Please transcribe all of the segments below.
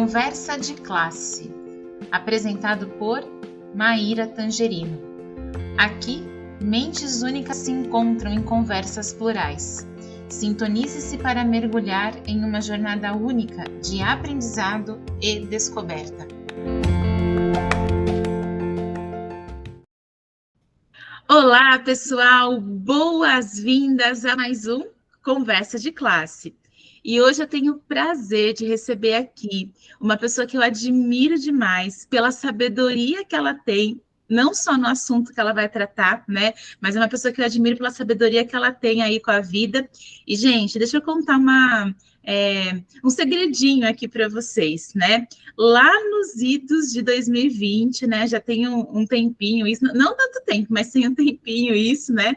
Conversa de Classe, apresentado por Maíra Tangerino. Aqui, mentes únicas se encontram em conversas plurais. Sintonize-se para mergulhar em uma jornada única de aprendizado e descoberta. Olá, pessoal! Boas-vindas a mais um Conversa de Classe. E hoje eu tenho o prazer de receber aqui uma pessoa que eu admiro demais pela sabedoria que ela tem, não só no assunto que ela vai tratar, né? Mas é uma pessoa que eu admiro pela sabedoria que ela tem aí com a vida. E, gente, deixa eu contar um segredinho aqui para vocês, né? Lá nos idos de 2020, né? Já tem um tempinho isso, não tanto tempo, mas tem um tempinho isso, né?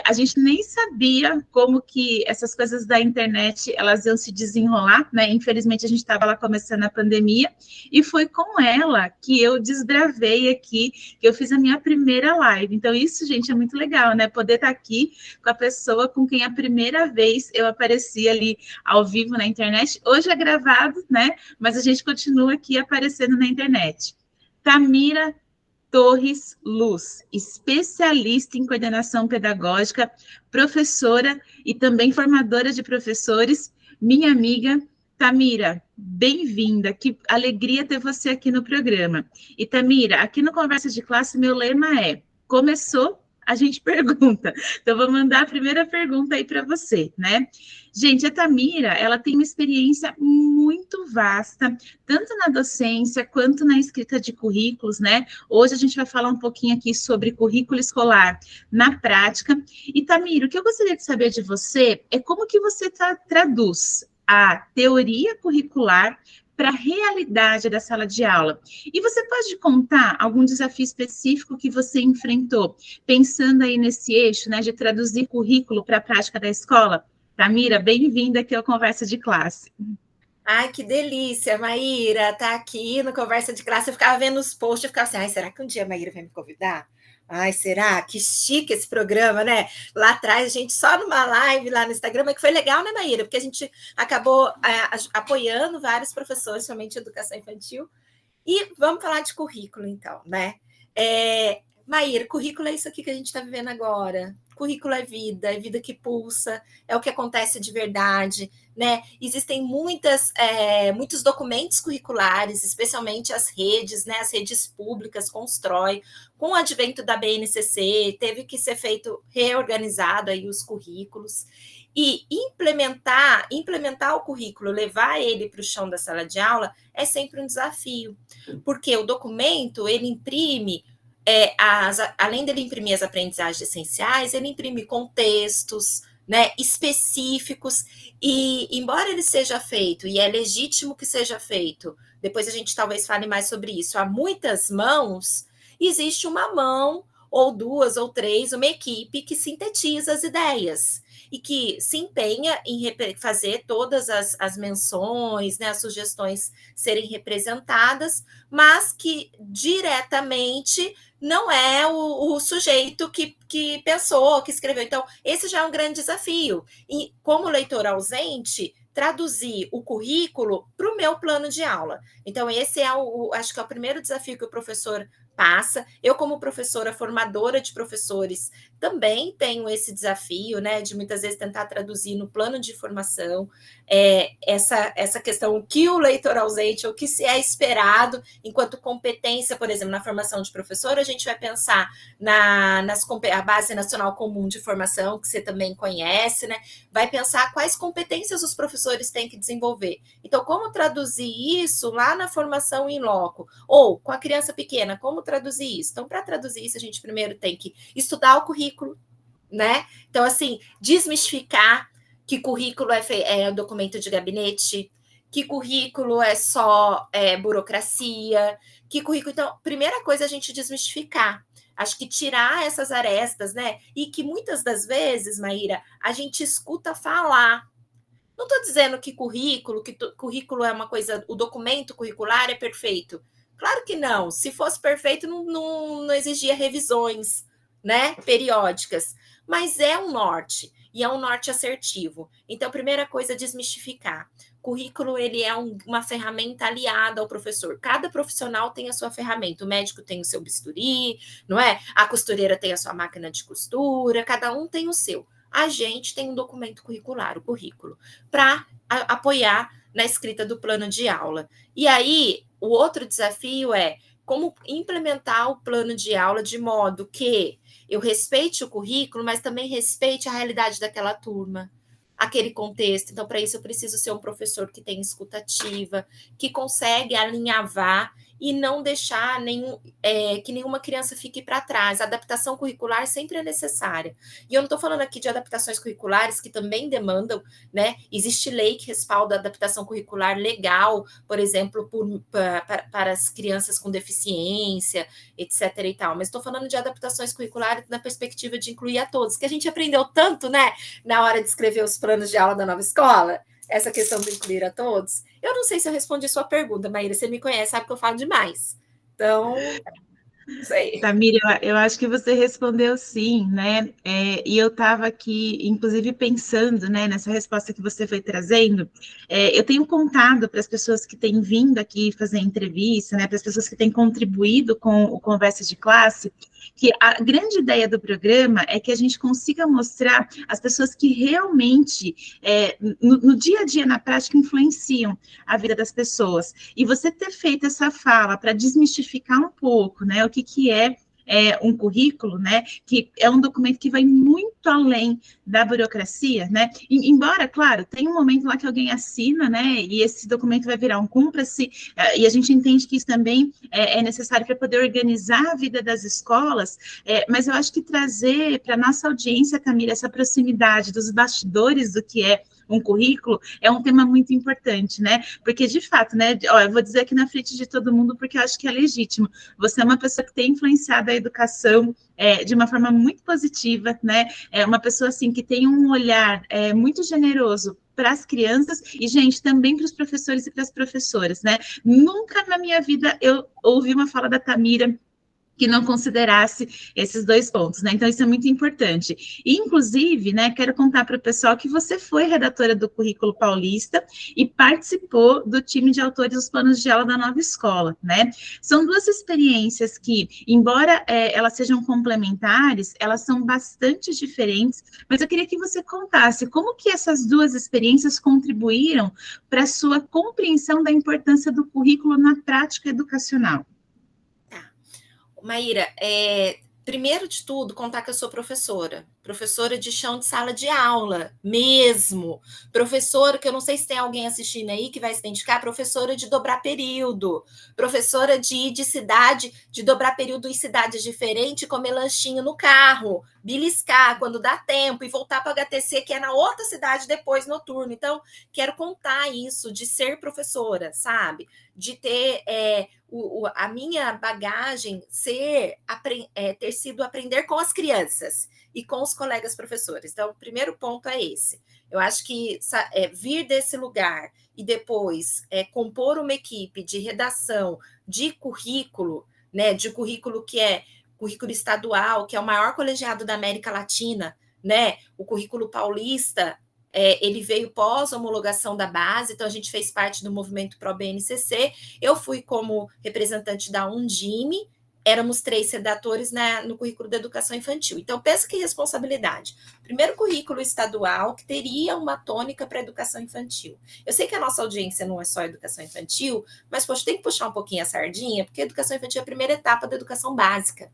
A gente nem sabia como que essas coisas da internet elas iam se desenrolar, né? Infelizmente a gente estava lá começando a pandemia e foi com ela que eu desbravei aqui, que eu fiz a minha primeira live. Então isso, gente, é muito legal, né? Poder estar aqui com a pessoa com quem a primeira vez eu apareci ali ao vivo na internet. Hoje é gravado, né? Mas a gente continua aqui aparecendo na internet. Tamira Torres Luz, especialista em coordenação pedagógica, professora e também formadora de professores. Minha amiga Tamira, bem-vinda. Que alegria ter você aqui no programa. E Tamira, aqui no Conversa de Classe, meu lema é: começou, a gente pergunta. Então, vou mandar a primeira pergunta aí para você, né? Gente, a Tamira, ela tem uma experiência muito vasta, tanto na docência quanto na escrita de currículos, né? Hoje a gente vai falar um pouquinho aqui sobre currículo escolar na prática. E, Tamira, o que eu gostaria de saber de você é como que você traduz a teoria curricular para a realidade da sala de aula. E você pode contar algum desafio específico que você enfrentou, pensando aí nesse eixo, né, de traduzir currículo para a prática da escola? Tamira, bem-vinda aqui ao Conversa de Classe. Ai, que delícia, Maíra, tá aqui no Conversa de Classe. Eu ficava vendo os posts, eu ficava assim, ai, será que um dia a Maíra vai me convidar? Ai, será? Que chique esse programa, né? Lá atrás, a gente só numa live lá no Instagram, que foi legal, né, Maíra? Porque a gente acabou apoiando vários professores, somente de educação infantil. E vamos falar de currículo, então, né? Maíra, currículo é isso aqui que a gente está vivendo agora. Currículo é vida que pulsa, é o que acontece de verdade, né? Existem muitos documentos curriculares, especialmente as redes, né? As redes públicas constroem. Com o advento da BNCC, teve que ser reorganizado aí os currículos. E implementar o currículo, levar ele para o chão da sala de aula, é sempre um desafio, porque o documento, ele imprime além dele imprimir as aprendizagens essenciais, ele imprime contextos, né, específicos, e embora ele seja feito, e é legítimo que seja feito, depois a gente talvez fale mais sobre isso, há muitas mãos, existe uma mão, ou duas, ou três, uma equipe que sintetiza as ideias, e que se empenha em fazer todas as menções, né, as sugestões serem representadas, mas que diretamente não é o sujeito que pensou, que escreveu. Então, esse já é um grande desafio. E, como leitor ausente, traduzir o currículo para o meu plano de aula. Então, esse acho que é o primeiro desafio que o professor passa. Eu, como professora, formadora de professores, também tenho esse desafio, né, de muitas vezes tentar traduzir no plano de formação essa questão, o que o leitor ausente, o que se é esperado enquanto competência, por exemplo, na formação de professor, a gente vai pensar a Base Nacional Comum de Formação, que você também conhece, né, vai pensar quais competências os professores têm que desenvolver. Então, como traduzir isso lá na formação in loco? Ou, com a criança pequena, como traduzir isso? Então, para traduzir isso, a gente primeiro tem que estudar o currículo, né? Então, assim, desmistificar que currículo é documento de gabinete, que currículo é só burocracia, que currículo... Então, primeira coisa é a gente desmistificar. Acho que tirar essas arestas, né? E que muitas das vezes, Maíra, a gente escuta falar. Não estou dizendo que currículo é uma coisa, o documento curricular é perfeito. Claro que não. Se fosse perfeito, não exigia revisões, né, periódicas. Mas é um norte, e é um norte assertivo. Então, primeira coisa, desmistificar. currículo ele é uma ferramenta aliada ao professor. Cada profissional tem a sua ferramenta. O médico tem o seu bisturi, não é? A costureira tem a sua máquina de costura, cada um tem o seu. A gente tem um documento curricular, o currículo, para apoiar na escrita do plano de aula. E aí, o outro desafio é como implementar o plano de aula de modo que eu respeite o currículo, mas também respeite a realidade daquela turma, aquele contexto. Então, para isso, eu preciso ser um professor que tem escutativa, que consegue alinhavar e não deixar que nenhuma criança fique para trás. A adaptação curricular sempre é necessária. E eu não estou falando aqui de adaptações curriculares que também demandam, né? Existe lei que respalda a adaptação curricular legal, por exemplo, para as crianças com deficiência, etc. e tal. Mas estou falando de adaptações curriculares na perspectiva de incluir a todos, que a gente aprendeu tanto, né? Na hora de escrever os planos de aula da nova escola, essa questão de incluir a todos. Eu não sei se eu respondi a sua pergunta, Maíra, você me conhece, sabe que eu falo demais. Então, não sei. Tamira, eu acho que você respondeu sim, né? E eu estava aqui, inclusive, pensando, né, nessa resposta que você foi trazendo. Eu tenho contado para as pessoas que têm vindo aqui fazer entrevista, né, para as pessoas que têm contribuído com o Conversa de Classe, que a grande ideia do programa é que a gente consiga mostrar as pessoas que realmente, no dia a dia, na prática, influenciam a vida das pessoas. E você ter feito essa fala para desmistificar um pouco, né, o que é um currículo, né, que é um documento que vai muito além da burocracia, né, embora, claro, tem um momento lá que alguém assina, né, e esse documento vai virar um cumpra-se, e a gente entende que isso também é necessário para poder organizar a vida das escolas, mas eu acho que trazer para a nossa audiência, Camila, essa proximidade dos bastidores do que é um currículo é um tema muito importante, né? Porque, de fato, né? Eu vou dizer aqui na frente de todo mundo, porque eu acho que é legítimo. Você é uma pessoa que tem influenciado a educação de uma forma muito positiva, né? É uma pessoa, assim, que tem um olhar muito generoso para as crianças e, gente, também para os professores e para as professoras, né? Nunca na minha vida eu ouvi uma fala da Tamira que não considerasse esses dois pontos, né? Então, isso é muito importante. E, inclusive, né, quero contar para o pessoal que você foi redatora do Currículo Paulista e participou do time de autores dos planos de aula da nova escola, né? São duas experiências que, embora elas sejam complementares, elas são bastante diferentes, mas eu queria que você contasse como que essas duas experiências contribuíram para a sua compreensão da importância do currículo na prática educacional. Maíra, primeiro de tudo, contar que eu sou professora de chão de sala de aula, mesmo. Professora, que eu não sei se tem alguém assistindo aí que vai se identificar, professora de dobrar período, professora de ir de cidade, de dobrar período em cidades diferentes, comer lanchinho no carro, beliscar quando dá tempo e voltar para o HTC, que é na outra cidade depois, noturno. Então, quero contar isso, de ser professora, sabe? De ter a minha bagagem ter sido aprender com as crianças e com os colegas professores. Então, o primeiro ponto é esse. Eu acho que vir desse lugar e depois compor uma equipe de redação de currículo, né, de currículo que é currículo estadual, que é o maior colegiado da América Latina, né, o currículo paulista, ele veio pós-homologação da base, então a gente fez parte do movimento Pro-BNCC. Eu fui como representante da Undime, éramos 3 redatores no currículo da educação infantil. Então, pensa que responsabilidade. Primeiro currículo estadual que teria uma tônica para a educação infantil. Eu sei que a nossa audiência não é só educação infantil, mas, poxa, tem que puxar um pouquinho a sardinha, porque a educação infantil é a primeira etapa da educação básica.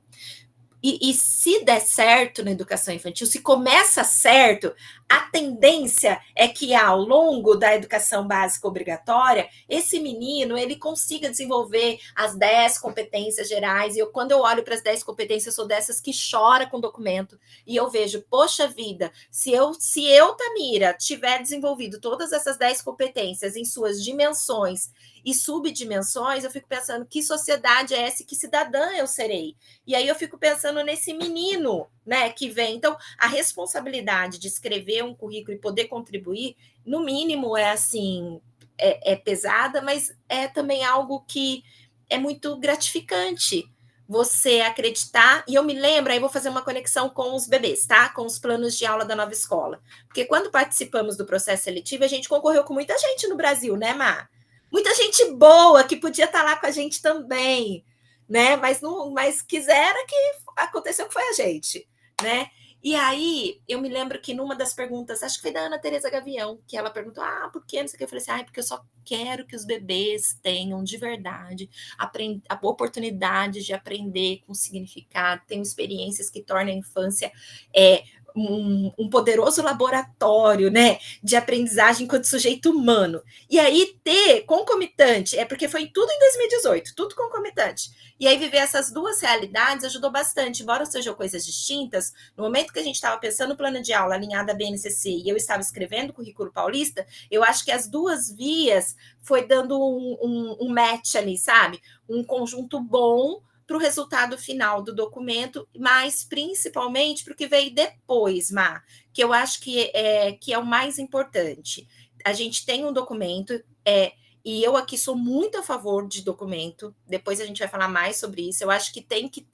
E se der certo na educação infantil, se começa certo, a tendência é que ao longo da educação básica obrigatória, esse menino ele consiga desenvolver as 10 competências gerais. E quando eu olho para as 10 competências, eu sou dessas que chora com documento. E eu vejo, poxa vida, se eu, Tamira, tiver desenvolvido todas essas 10 competências em suas dimensões e subdimensões, eu fico pensando que sociedade é essa e que cidadã eu serei. E aí eu fico pensando nesse menino, né, que vem. Então, a responsabilidade de escrever um currículo e poder contribuir, no mínimo, é pesada, mas é também algo que é muito gratificante, você acreditar, e eu me lembro, aí vou fazer uma conexão com os bebês, tá? Com os planos de aula da nova escola. Porque quando participamos do processo seletivo, a gente concorreu com muita gente no Brasil, né, Mar? Muita gente boa que podia estar lá com a gente também, né? Mas não, mas quiseram que aconteceu que foi a gente, né? E aí, eu me lembro que numa das perguntas, acho que foi da Ana Tereza Gavião, que ela perguntou, por que? Não sei o que. Eu falei assim, porque eu só quero que os bebês tenham de verdade a oportunidade de aprender com significado, tenham experiências que tornem a infância um poderoso laboratório, né, de aprendizagem enquanto sujeito humano. E aí ter concomitante, porque foi tudo em 2018, tudo concomitante. E aí viver essas duas realidades ajudou bastante, embora sejam coisas distintas. No momento que a gente estava pensando no plano de aula alinhado à BNCC e eu estava escrevendo o currículo paulista, eu acho que as duas vias foi dando um match ali, sabe? Um conjunto bom para o resultado final do documento, mas principalmente para o que veio depois, Má, que eu acho que é o mais importante. A gente tem um documento, e eu aqui sou muito a favor de documento, depois a gente vai falar mais sobre isso. Eu acho que tem que,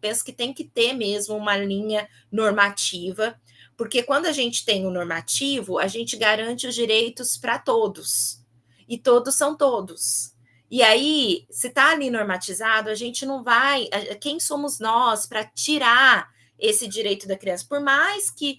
penso que tem que ter mesmo uma linha normativa, porque quando a gente tem um normativo, a gente garante os direitos para todos, e todos são todos. E aí, se está ali normatizado, a gente não vai. Quem somos nós para tirar esse direito da criança? Por mais que.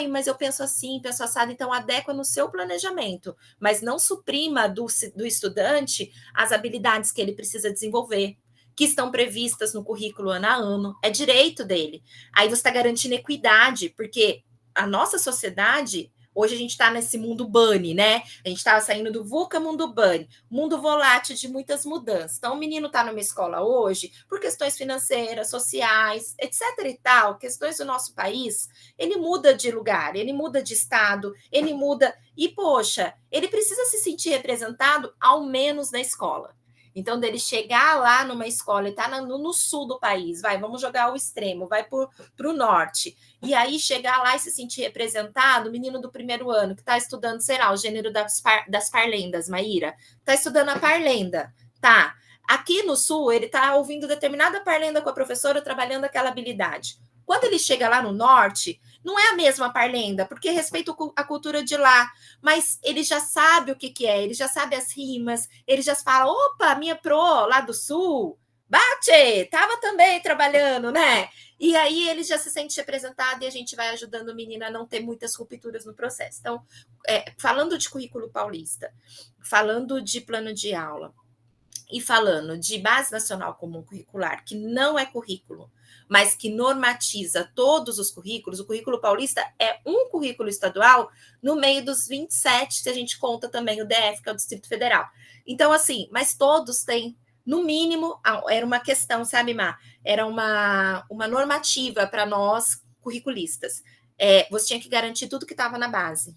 Mas eu penso assim, penso assado, então adequa no seu planejamento, mas não suprima do estudante as habilidades que ele precisa desenvolver, que estão previstas no currículo ano a ano, é direito dele. Aí você está garantindo equidade, porque a nossa sociedade. Hoje a gente está nesse mundo bunny, né? A gente estava saindo do VUCA, mundo bunny, mundo volátil de muitas mudanças. Então, o menino está numa escola hoje por questões financeiras, sociais, etc. e tal, questões do nosso país, ele muda de lugar, ele muda de estado, ele muda. E, poxa, ele precisa se sentir representado, ao menos na escola. Então, dele chegar lá numa escola e tá no sul do país, vamos jogar o extremo, vai para o norte, e aí chegar lá e se sentir representado, o menino do primeiro ano, que está estudando, sei lá, o gênero das parlendas, Maíra, está estudando a parlenda, tá? Aqui no sul, ele está ouvindo determinada parlenda com a professora, trabalhando aquela habilidade. Quando ele chega lá no norte, não é a mesma parlenda, porque respeita a cultura de lá, mas ele já sabe o que é, ele já sabe as rimas, ele já fala, opa, minha pro lá do sul, bate, tava também trabalhando, né? E aí ele já se sente representado e a gente vai ajudando o menino a não ter muitas rupturas no processo. Então, falando de currículo paulista, falando de plano de aula e falando de base nacional comum curricular, que não é currículo, mas que normatiza todos os currículos, o currículo paulista é um currículo estadual no meio dos 27, se a gente conta também o DF, que é o Distrito Federal. Então, assim, mas todos têm, no mínimo, era uma questão, sabe, Má? Era uma normativa para nós, curriculistas. Você tinha que garantir tudo que estava na base.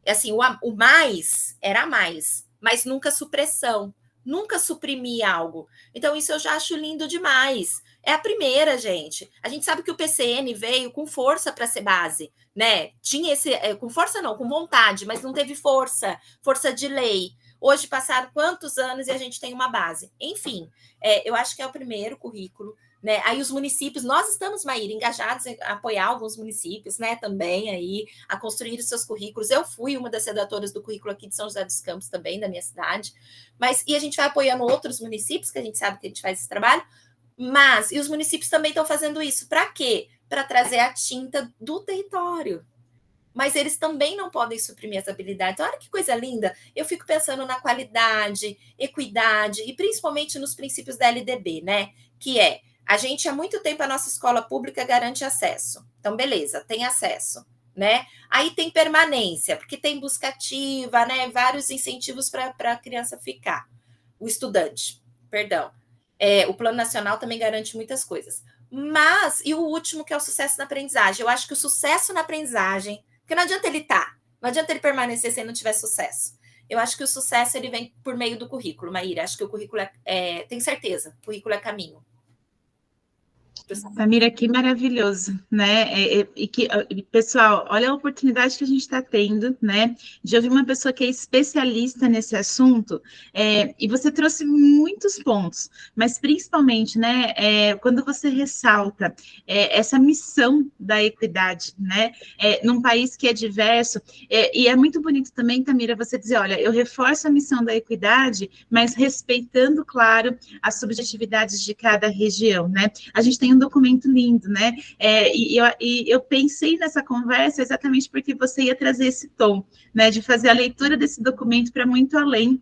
Assim, o mais era mais, mas nunca supressão, nunca suprimir algo. Então, isso eu já acho lindo demais. É a primeira, gente. A gente sabe que o PCN veio com força para ser base, né? Tinha esse. Com força não, com vontade, mas não teve força de lei. Hoje passaram quantos anos e a gente tem uma base? Enfim, eu acho que é o primeiro currículo. Né? Aí os municípios, nós estamos, Maíra, engajados em apoiar alguns municípios, né, também aí, a construir os seus currículos. Eu fui uma das redatoras do currículo aqui de São José dos Campos também, da minha cidade, e a gente vai apoiando outros municípios, que a gente sabe que a gente faz esse trabalho, e os municípios também estão fazendo isso. Para quê? Para trazer a tinta do território. Mas eles também não podem suprimir as habilidades. Olha que coisa linda. Eu fico pensando na qualidade, equidade e principalmente nos princípios da LDB, né? Que a gente, há muito tempo, a nossa escola pública garante acesso. Então, beleza, tem acesso, né? Aí tem permanência, porque tem busca ativa, né? Vários incentivos para a criança ficar. O estudante, perdão. O Plano Nacional também garante muitas coisas. Mas, e o último, que é o sucesso na aprendizagem. Eu acho que o sucesso na aprendizagem, porque não adianta ele não adianta ele permanecer se ele não tiver sucesso. Eu acho que o sucesso ele vem por meio do currículo, Maíra. Acho que o currículo tenho certeza, o currículo é caminho. Samira, que maravilhoso, né? Pessoal, olha a oportunidade que a gente está tendo, né? De ouvir uma pessoa que é especialista nesse assunto, e você trouxe muitos pontos, mas principalmente, né, quando você ressalta essa missão da equidade, né? Num país que é diverso, e é muito bonito também, Tamira, você dizer, olha, eu reforço a missão da equidade, mas respeitando, claro, as subjetividades de cada região, né? A gente tem um documento lindo, né? E eu pensei nessa conversa exatamente porque você ia trazer esse tom, né? De fazer a leitura desse documento para muito além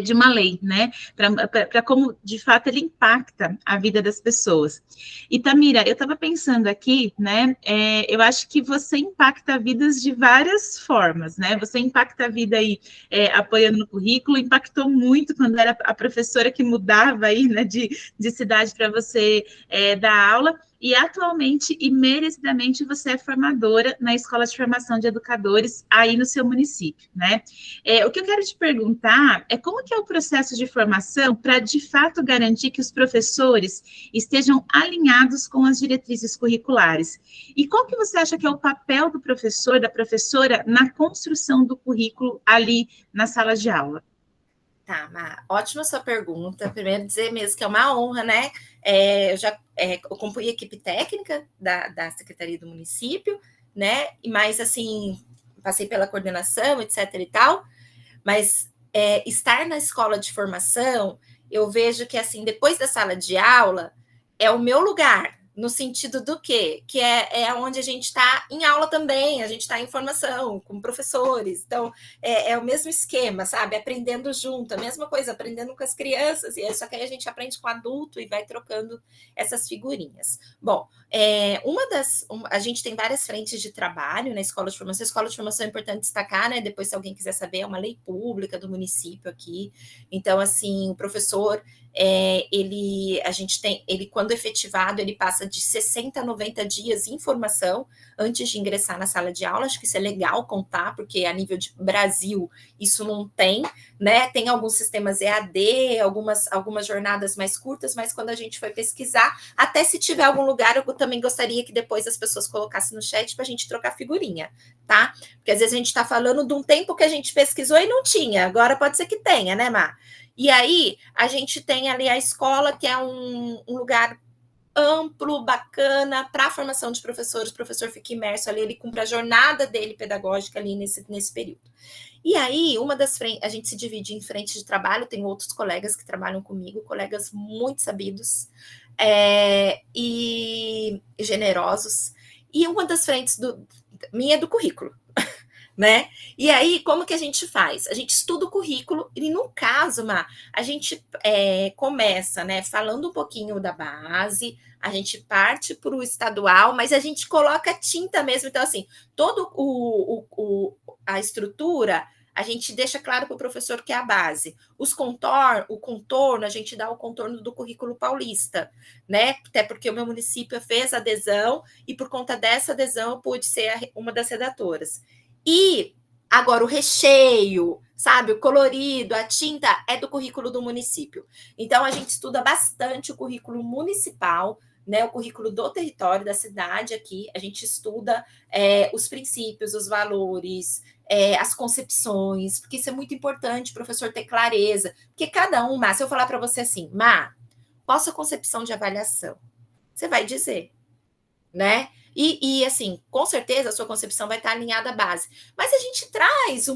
de uma lei, né? Para como de fato ele impacta a vida das pessoas. E Tamira, eu estava pensando aqui, né? Eu acho que você impacta vidas de várias formas, né? Você impacta a vida aí apoiando no currículo, impactou muito quando era a professora que mudava aí, né? De cidade para você dar aula. E atualmente e merecidamente você é formadora na Escola de Formação de Educadores aí no seu município, né? O que eu quero te perguntar é como que é o processo de formação para, de fato, garantir que os professores estejam alinhados com as diretrizes curriculares? E qual que você acha que é o papel do professor, da professora, na construção do currículo ali na sala de aula? Tá, ótima sua pergunta. Primeiro dizer mesmo que é uma honra, né? Eu já compõe a equipe técnica da Secretaria do Município, né? Mas, assim, passei pela coordenação, etc e tal, mas estar na escola de formação, eu vejo que, assim, depois da sala de aula, é o meu lugar, no sentido do quê? Que é onde a gente está em aula também, a gente está em formação, com professores, então é o mesmo esquema, sabe? Aprendendo junto, a mesma coisa, aprendendo com as crianças, e só que aí a gente aprende com adulto e vai trocando essas figurinhas. Bom, a gente tem várias frentes de trabalho na escola de formação. A escola de formação é importante destacar, né? Depois, se alguém quiser saber, é uma lei pública do município aqui. Então, assim, o professor, ele, quando efetivado, ele passa de 60 a 90 dias em formação antes de ingressar na sala de aula. Acho que isso é legal contar, porque a nível de Brasil isso não tem, né? Tem alguns sistemas EAD, algumas jornadas mais curtas, mas quando a gente foi pesquisar, até se tiver algum lugar, eu também gostaria que depois as pessoas colocassem no chat para a gente trocar figurinha, tá? Porque às vezes a gente está falando de um tempo que a gente pesquisou e não tinha, agora pode ser que tenha, né, Mar? E aí, a gente tem ali a escola, que é um lugar amplo, bacana, para a formação de professores. O professor fica imerso ali, ele cumpre a jornada dele pedagógica ali nesse período. E aí, a gente se divide em frente de trabalho, tem outros colegas que trabalham comigo, colegas muito sabidos e generosos. E uma das frentes minha é do currículo, né? E aí, como que a gente faz? A gente estuda o currículo e, no caso, a gente começa, né, falando um pouquinho da base, a gente parte para o estadual, mas a gente coloca tinta mesmo. Então, assim, todo a estrutura, a gente deixa claro para o professor que é a base. O contorno, a gente dá o contorno do currículo paulista, né? Até porque o meu município fez adesão e, por conta dessa adesão, eu pude ser uma das redatoras. E agora o recheio, sabe, o colorido, a tinta é do currículo do município. Então a gente estuda bastante o currículo municipal, né, o currículo do território da cidade aqui. A gente estuda os princípios, os valores, as concepções, porque isso é muito importante, o professor ter clareza. Porque cada um, se eu falar para você assim, qual a sua concepção de avaliação? Você vai dizer, né? E assim, com certeza a sua concepção vai estar alinhada à base. Mas a gente traz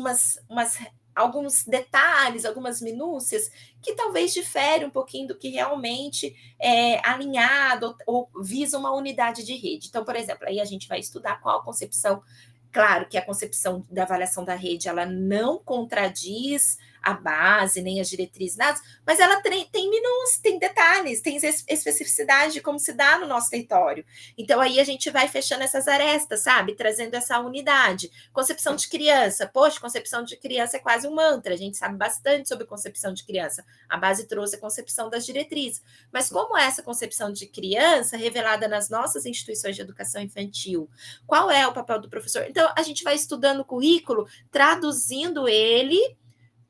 alguns detalhes, algumas minúcias que talvez diferem um pouquinho do que realmente é alinhado ou visa uma unidade de rede. Então, por exemplo, aí a gente vai estudar qual a concepção. Claro que a concepção da avaliação da rede, ela não contradiz a base, nem as diretrizes, nada, mas ela tem minúcias, tem detalhes, tem especificidade de como se dá no nosso território. Então, aí a gente vai fechando essas arestas, sabe? Trazendo essa unidade. Concepção de criança. Poxa, concepção de criança é quase um mantra. A gente sabe bastante sobre concepção de criança. A base trouxe a concepção das diretrizes. Mas como é essa concepção de criança revelada nas nossas instituições de educação infantil? Qual é o papel do professor? Então, a gente vai estudando o currículo, traduzindo ele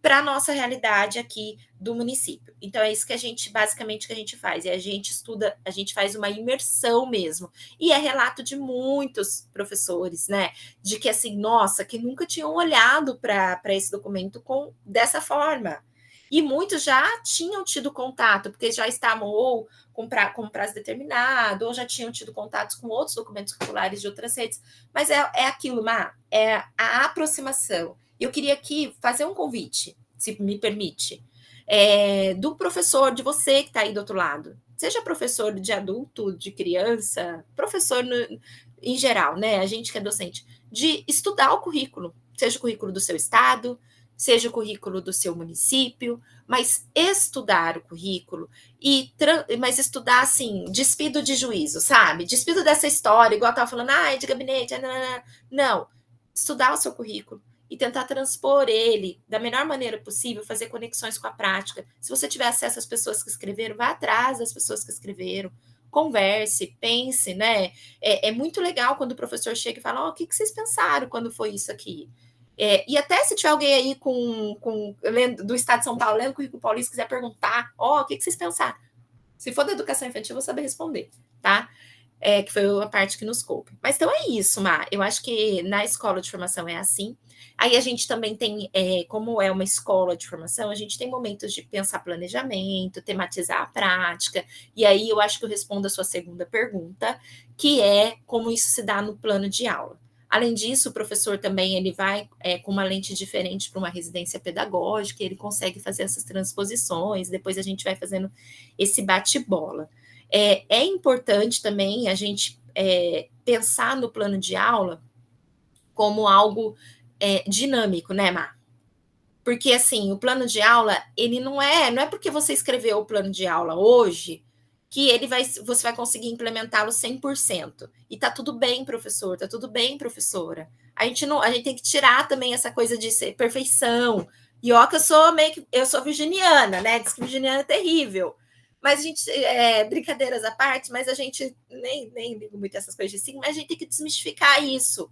para a nossa realidade aqui do município. Então, é isso que a gente, basicamente, que a gente faz. A gente estuda, a gente faz uma imersão mesmo. E é relato de muitos professores, né? De que, assim, nossa, que nunca tinham olhado para esse documento dessa forma. E muitos já tinham tido contato, porque já estavam ou com prazo determinado, ou já tinham tido contatos com outros documentos curriculares de outras redes. Mas é aquilo, Má, é a aproximação. Eu queria aqui fazer um convite, se me permite, do professor, de você que está aí do outro lado. Seja professor de adulto, de criança, professor em geral, né? A gente que é docente, de estudar o currículo, seja o currículo do seu estado, seja o currículo do seu município, mas estudar o currículo, mas estudar assim, despido de juízo, sabe? Despido dessa história, igual eu estava falando, é de gabinete, não. Estudar o seu currículo e tentar transpor ele da melhor maneira possível, fazer conexões com a prática. Se você tiver acesso às pessoas que escreveram, vá atrás das pessoas que escreveram, converse, pense, né? É muito legal quando o professor chega e fala, o que vocês pensaram quando foi isso aqui? E até se tiver alguém aí do estado de São Paulo, lendo o currículo paulista, quiser perguntar, o que vocês pensaram? Se for da educação infantil, eu vou saber responder, tá? Que foi a parte que nos coube. Mas então é isso, Má. Eu acho que na escola de formação é assim. Aí a gente também tem, como é uma escola de formação, a gente tem momentos de pensar planejamento, tematizar a prática, e aí eu acho que eu respondo a sua segunda pergunta, que é como isso se dá no plano de aula. Além disso, o professor também ele vai com uma lente diferente para uma residência pedagógica, ele consegue fazer essas transposições, depois a gente vai fazendo esse bate-bola. É importante também a gente pensar no plano de aula como algo dinâmico, né, Má? Porque, assim, o plano de aula, ele não é porque você escreveu o plano de aula hoje que você vai conseguir implementá-lo 100%. E tá tudo bem, professor, tá tudo bem, professora. A gente tem que tirar também essa coisa de ser perfeição. E ó, que eu sou virginiana, né? Diz que virginiana é terrível. Mas a gente, brincadeiras à parte, mas a gente nem liga muito essas coisas de signo, mas a gente tem que desmistificar isso.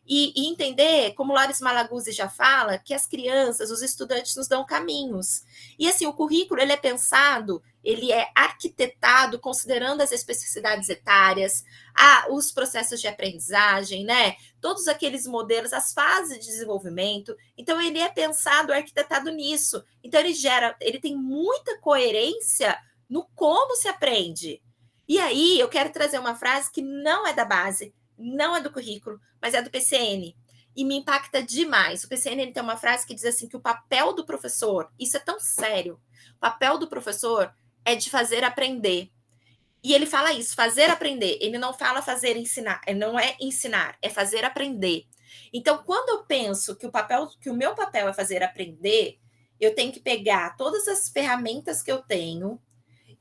E entender, como Loris Malaguzzi já fala, que as crianças, os estudantes nos dão caminhos. E assim, o currículo ele é pensado, ele é arquitetado considerando as especificidades etárias, os processos de aprendizagem, né? Todos aqueles modelos, as fases de desenvolvimento. Então, ele é pensado, arquitetado nisso. Então, ele tem muita coerência no como se aprende. E aí, eu quero trazer uma frase que não é da base, não é do currículo, mas é do PCN. E me impacta demais. O PCN ele tem uma frase que diz assim que o papel do professor, isso é tão sério, o papel do professor é de fazer aprender. E ele fala isso, fazer aprender. Ele não fala fazer ensinar, não é ensinar, é fazer aprender. Então, quando eu penso que o meu papel é fazer aprender, eu tenho que pegar todas as ferramentas que eu tenho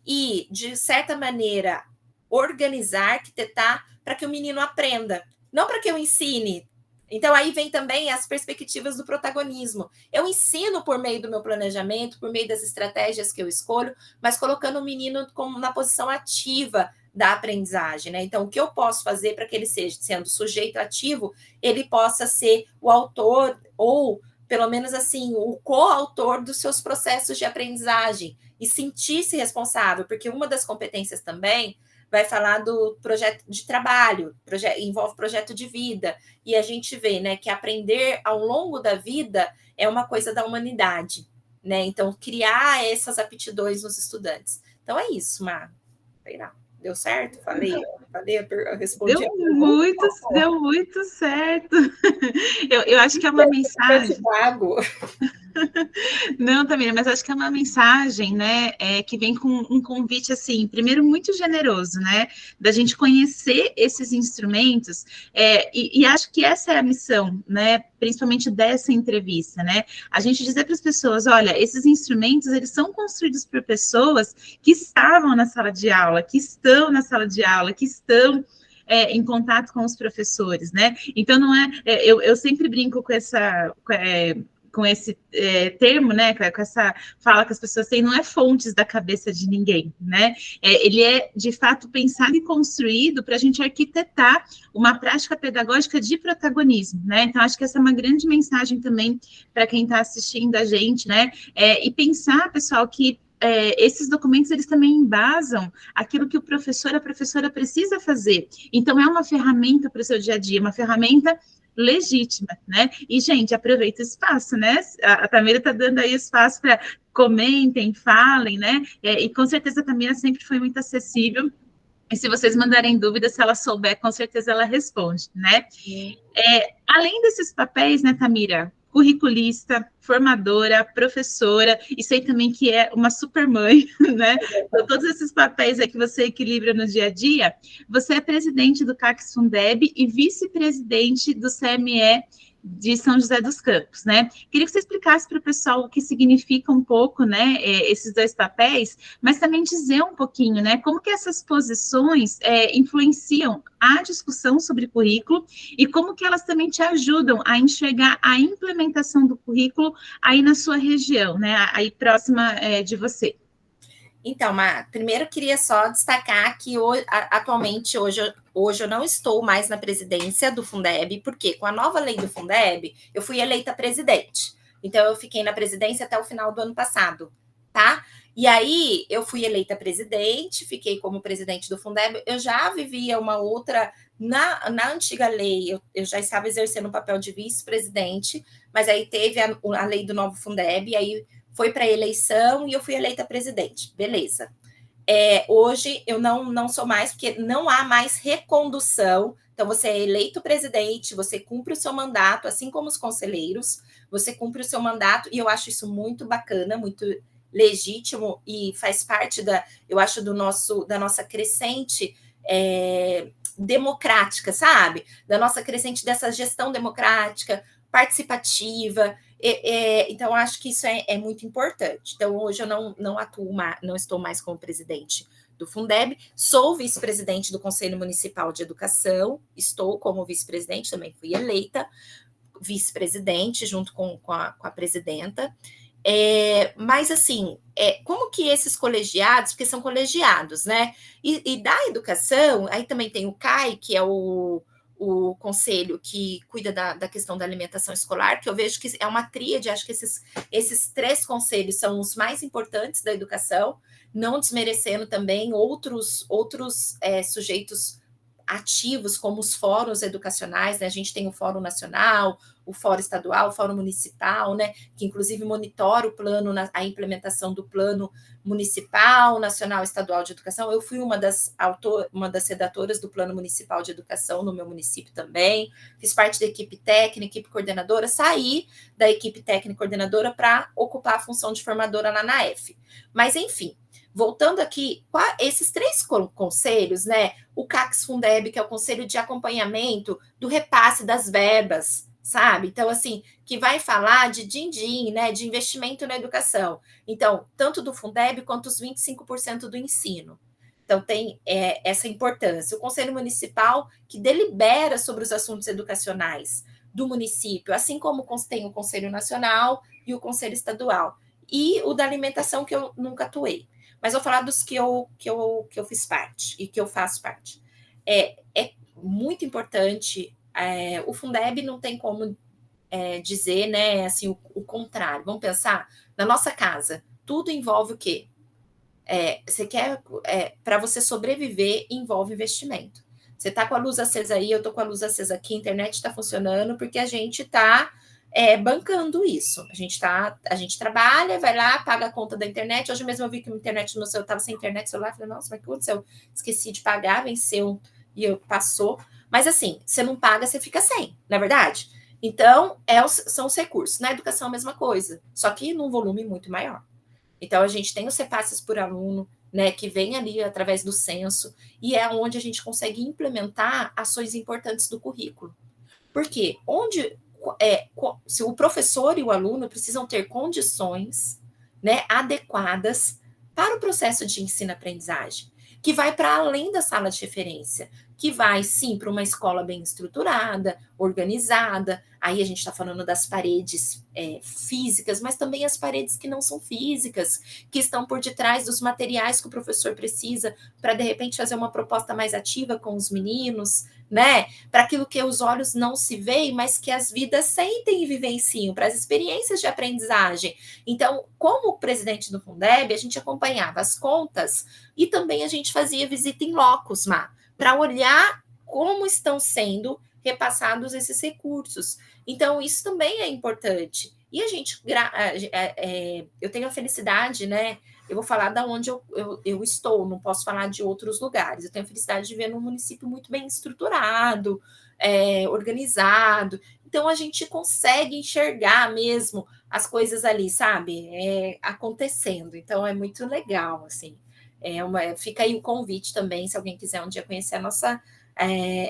e, de certa maneira, organizar, arquitetar para que o menino aprenda, não para que eu ensine. Então, aí vem também as perspectivas do protagonismo. Eu ensino por meio do meu planejamento, por meio das estratégias que eu escolho, mas colocando o menino na posição ativa da aprendizagem, né? Então, o que eu posso fazer para que ele seja, sendo sujeito ativo, ele possa ser o autor ou, pelo menos assim, o coautor dos seus processos de aprendizagem e sentir-se responsável, porque uma das competências também vai falar do projeto de trabalho, envolve projeto de vida, e a gente vê, né, que aprender ao longo da vida é uma coisa da humanidade, né? Então, criar essas aptidões nos estudantes. Então, é isso, Má. Deu certo? Falei, eu respondi. Deu muito certo. Eu acho que é uma mensagem. Não, também, mas acho que é uma mensagem, né, que vem com um convite, assim, primeiro muito generoso, né, da gente conhecer esses instrumentos, e acho que essa é a missão, né, principalmente dessa entrevista, né, a gente dizer para as pessoas, olha, esses instrumentos, eles são construídos por pessoas que estavam na sala de aula, que estão na sala de aula, que estão em contato com os professores, né, então não eu sempre brinco com com esse termo, né, com essa fala que as pessoas têm, não é fontes da cabeça de ninguém, né? Ele é, de fato, pensado e construído para a gente arquitetar uma prática pedagógica de protagonismo, né? Então, acho que essa é uma grande mensagem também para quem está assistindo a gente, né? E pensar, pessoal, que esses documentos, eles também embasam aquilo que o professor, a professora precisa fazer. Então, é uma ferramenta para o seu dia a dia, uma ferramenta legítima, né? E, gente, aproveita o espaço, né? A Tamira está dando aí espaço para comentem, falem, né? E com certeza a Tamira sempre foi muito acessível. E se vocês mandarem dúvidas, se ela souber, com certeza ela responde, né? Além desses papéis, né, Tamira? Curriculista, formadora, professora, e sei também que é uma super mãe, né? Então, todos esses papéis aí que você equilibra no dia a dia, você é presidente do CACS Fundeb e vice-presidente do CME de São José dos Campos, né? Queria que você explicasse para o pessoal o que significa um pouco, né, esses dois papéis, mas também dizer um pouquinho, né, como que essas posições influenciam a discussão sobre currículo e como que elas também te ajudam a enxergar a implementação do currículo aí na sua região, né, aí próxima de você. Então, primeiro eu queria só destacar que atualmente, hoje eu não estou mais na presidência do Fundeb, porque com a nova lei do Fundeb, eu fui eleita presidente. Então, eu fiquei na presidência até o final do ano passado, tá? E aí, eu fui eleita presidente, fiquei como presidente do Fundeb, eu já vivia uma outra... Na antiga lei, eu já estava exercendo o papel de vice-presidente, mas aí teve a lei do novo Fundeb, e aí foi para a eleição e eu fui eleita presidente. Beleza. Hoje eu não sou mais, porque não há mais recondução. Então, você é eleito presidente, você cumpre o seu mandato, assim como os conselheiros, você cumpre o seu mandato, e eu acho isso muito bacana, muito legítimo, e faz parte eu acho, da nossa crescente democrática, sabe? Da nossa crescente dessa gestão democrática, participativa. Então, acho que isso é muito importante. Então, hoje eu não atuo, não estou mais como presidente do Fundeb, sou vice-presidente do Conselho Municipal de Educação, estou como vice-presidente, também fui eleita vice-presidente junto com a presidenta. Mas, assim, como que esses colegiados, porque são colegiados, né? E da educação, aí também tem o CAI, que é o conselho que cuida da questão da alimentação escolar, que eu vejo que é uma tríade, acho que esses três conselhos são os mais importantes da educação, não desmerecendo também outros sujeitos ativos, como os fóruns educacionais, né? A gente tem o Fórum Nacional, o Fórum Estadual, o Fórum Municipal, né? Que inclusive monitora o plano, a implementação do Plano Municipal, Nacional, Estadual de Educação. Eu fui uma das redatoras do Plano Municipal de Educação no meu município também, fiz parte da equipe técnica, equipe coordenadora, saí da equipe técnica coordenadora para ocupar a função de formadora na ANAEF. Mas, enfim, voltando aqui, esses três conselhos, né? O CACS Fundeb, que é o Conselho de Acompanhamento do Repasse das Verbas, sabe? Então, assim, que vai falar de din-din, né? De investimento na educação. Então, tanto do Fundeb quanto os 25% do ensino. Então, tem essa importância. O Conselho Municipal, que delibera sobre os assuntos educacionais do município, assim como tem o Conselho Nacional e o Conselho Estadual. E o da alimentação, que eu nunca atuei. Mas vou falar dos que eu fiz parte e que eu faço parte. É muito importante. O Fundeb não tem como dizer, né, assim, o contrário. Vamos pensar na nossa casa. Tudo envolve o quê? Você quer, para você sobreviver, envolve investimento. Você está com a luz acesa aí, eu estou com a luz acesa aqui, a internet está funcionando, porque a gente está bancando isso. A gente trabalha, vai lá, paga a conta da internet. Hoje mesmo eu vi que a internet no meu celular estava sem internet no celular, falei, nossa, mas o que aconteceu? Esqueci de pagar, venceu e passou. Mas assim, você não paga, você fica sem, não é verdade? Então, são os recursos. Na educação, a mesma coisa, só que num volume muito maior. Então, a gente tem os repasses por aluno, né, que vem ali através do censo, e é onde a gente consegue implementar ações importantes do currículo. Por quê? Se o professor e o aluno precisam ter condições, né, adequadas para o processo de ensino-aprendizagem. que vai para além da sala de referência, que vai, sim, para uma escola bem estruturada, organizada. Aí a gente está falando das paredes físicas, mas também as paredes que não são físicas, que estão por detrás dos materiais que o professor precisa para, de repente, fazer uma proposta mais ativa com os meninos, né? Para aquilo que os olhos não se veem, mas que as vidas sentem e vivenciam, para as experiências de aprendizagem. Então, como presidente do Fundeb, a gente acompanhava as contas e também a gente fazia visita em locos, para olhar como estão sendo repassados esses recursos. Então, isso também é importante. E a gente, eu tenho a felicidade, né? Eu vou falar da onde eu estou, não posso falar de outros lugares. Eu tenho a felicidade de ver num município muito bem estruturado, organizado. Então, a gente consegue enxergar mesmo as coisas ali, sabe? Acontecendo. Então, é muito legal, assim. Fica aí o convite também, se alguém quiser um dia conhecer a nossa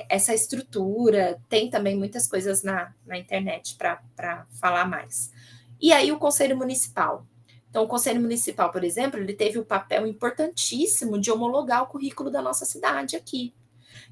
essa estrutura. Tem também muitas coisas na internet para falar mais. E aí o Conselho Municipal. Então, o Conselho Municipal, por exemplo, ele teve o papel importantíssimo de homologar o currículo da nossa cidade aqui.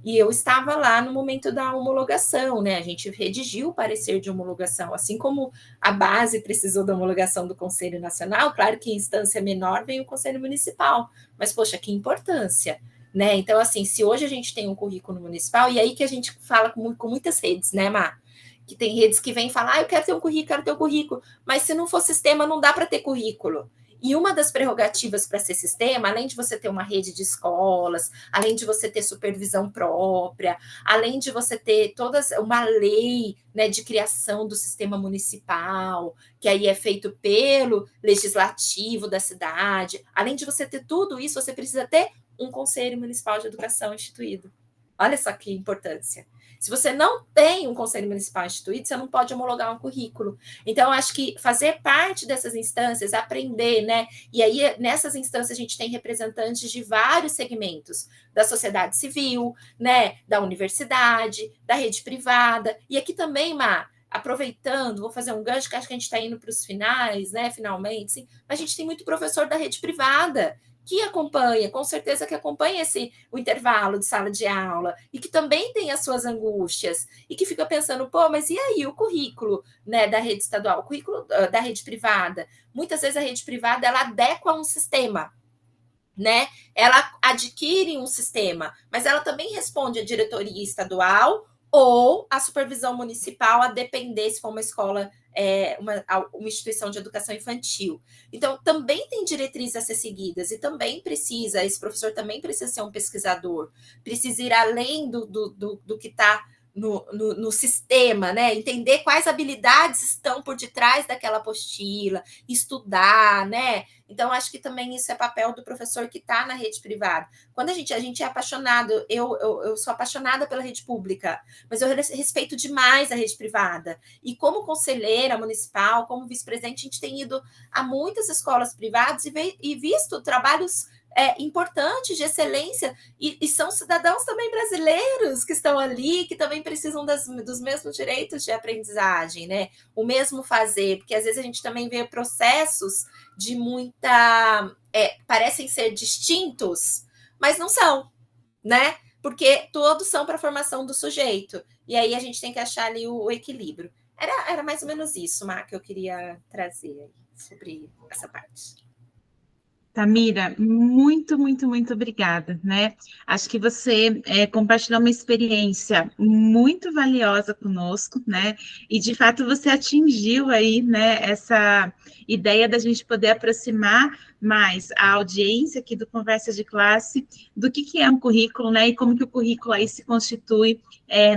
E eu estava lá no momento da homologação, né? A gente redigiu o parecer de homologação, assim como a base precisou da homologação do Conselho Nacional. Claro que em instância menor vem o Conselho Municipal, mas, poxa, que importância, né? Então, assim, se hoje a gente tem um currículo municipal, e aí que a gente fala com muitas redes, né, Mar? Que tem redes que vêm falar, eu quero ter um currículo, mas se não for sistema, não dá para ter currículo. E uma das prerrogativas para ser sistema, além de você ter uma rede de escolas, além de você ter supervisão própria, além de você ter toda uma lei, né, de criação do sistema municipal, que aí é feito pelo legislativo da cidade, além de você ter tudo isso, você precisa ter um Conselho Municipal de Educação instituído. Olha só que importância. Se você não tem um Conselho Municipal instituído, você não pode homologar um currículo. Então, acho que fazer parte dessas instâncias, aprender, né? E aí, nessas instâncias, a gente tem representantes de vários segmentos, da sociedade civil, né? Da universidade, da rede privada. E aqui também, Mar, aproveitando, vou fazer um gancho, que acho que a gente está indo para os finais, né? Finalmente, sim. A gente tem muito professor da rede privada que acompanha, com certeza que acompanha o intervalo de sala de aula, e que também tem as suas angústias, e que fica pensando, pô, mas e aí o currículo, né, da rede estadual, o currículo da rede privada? Muitas vezes a rede privada, ela adequa a um sistema, né? Ela adquire um sistema, mas ela também responde à diretoria estadual ou à supervisão municipal, a depender se for uma escola, uma instituição de educação infantil. Então, também tem diretrizes a ser seguidas, e também precisa, esse professor também precisa ser um pesquisador, precisa ir além do que está no sistema, né? Entender quais habilidades estão por detrás daquela apostila, estudar, né? Então, acho que também isso é papel do professor que está na rede privada. Quando a gente é apaixonado, eu sou apaixonada pela rede pública, mas eu respeito demais a rede privada. E como conselheira municipal, como vice-presidente, a gente tem ido a muitas escolas privadas e visto trabalhos importantes, de excelência, e são cidadãos também brasileiros que estão ali, que também precisam dos mesmos direitos de aprendizagem, né? O mesmo fazer, porque às vezes a gente também vê processos de muita... parecem ser distintos, mas não são, né? Porque todos são para a formação do sujeito. E aí a gente tem que achar ali o equilíbrio. Era mais ou menos isso, Má, que eu queria trazer aí sobre essa parte. Tamira, muito, muito, muito obrigada, né? Acho que você compartilhou uma experiência muito valiosa conosco, né? E de fato você atingiu aí, né, essa ideia da gente poder aproximar mais a audiência aqui do Conversa de Classe do que é um currículo, né? E como que o currículo aí se constitui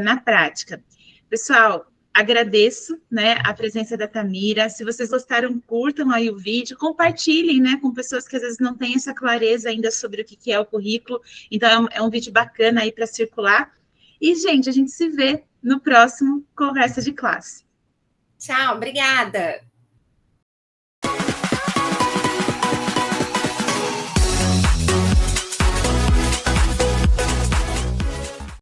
na prática. Pessoal, agradeço, né, a presença da Tamira. Se vocês gostaram, curtam aí o vídeo, compartilhem, né, com pessoas que às vezes não têm essa clareza ainda sobre o que é o currículo. Então, é um vídeo bacana aí para circular. E, gente, a gente se vê no próximo Conversa de Classe. Tchau, obrigada!